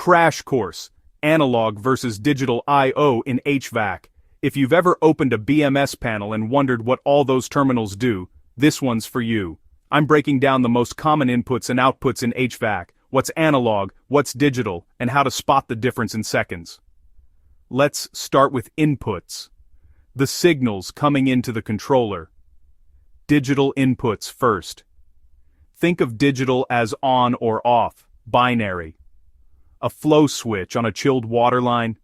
Crash course, analog versus digital I/O in HVAC. If you've ever opened a BMS panel and wondered what all those terminals do, this one's for you. I'm breaking down the most common inputs and outputs in HVAC, what's analog, what's digital, and how to spot the difference in seconds. Let's start with inputs. The signals coming into the controller. Digital inputs first. Think of digital as on or off, binary. A flow switch on a chilled water line.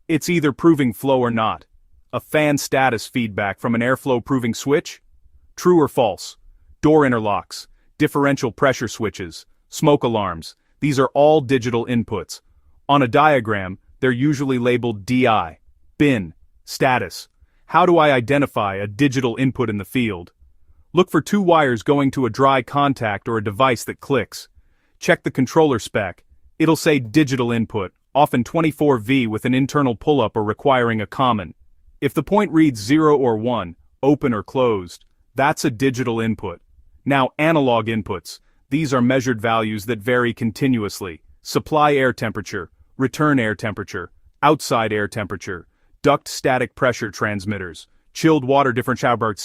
It's either proving flow or not. A fan status feedback from an airflow proving switch? True or false? Door interlocks, differential pressure switches, smoke alarms, these are all digital inputs. On a diagram, they're usually labeled DI, bin, status. How do I identify a digital input in the field? Look for two wires going to a dry contact or a device that clicks. Check the controller spec. It'll say digital input, often 24V with an internal pull-up or requiring a common. If the point reads 0 or 1, open or closed, that's a digital input. Now analog inputs. These are measured values that vary continuously. Supply air temperature, return air temperature, outside air temperature, duct static pressure transmitters, chilled water differentiator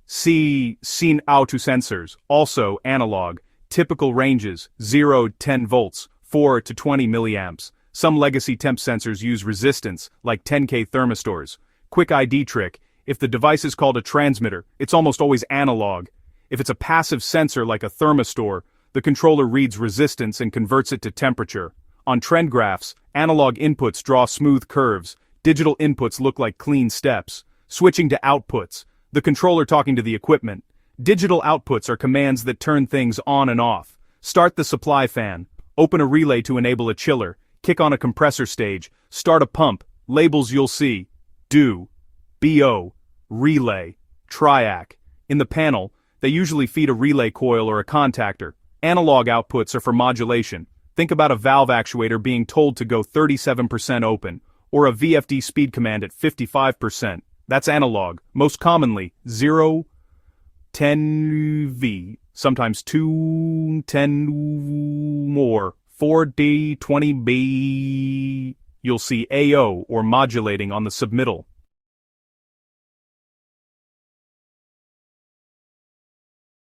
seen auto sensors, also analog. Typical ranges, 0 to 10 volts, 4 to 20 milliamps. Some legacy temp sensors use resistance, like 10K thermistors. Quick ID trick, if the device is called a transmitter, it's almost always analog. If it's a passive sensor like a thermistor, the controller reads resistance and converts it to temperature. On trend graphs, analog inputs draw smooth curves, digital inputs look like clean steps. Switching to outputs, the controller talking to the equipment. Digital outputs are commands that turn things on and off. Start the supply fan, open a relay to enable a chiller, kick on a compressor stage, start a pump, labels you'll see. Do, BO, relay, triac. In the panel, they usually feed a relay coil or a contactor. Analog outputs are for modulation. Think about a valve actuator being told to go 37% open, or a VFD speed command at 55%. That's analog, most commonly 0, 10V, sometimes 2, 10 more, 4D, 20B. You'll see AO or modulating on the submittal.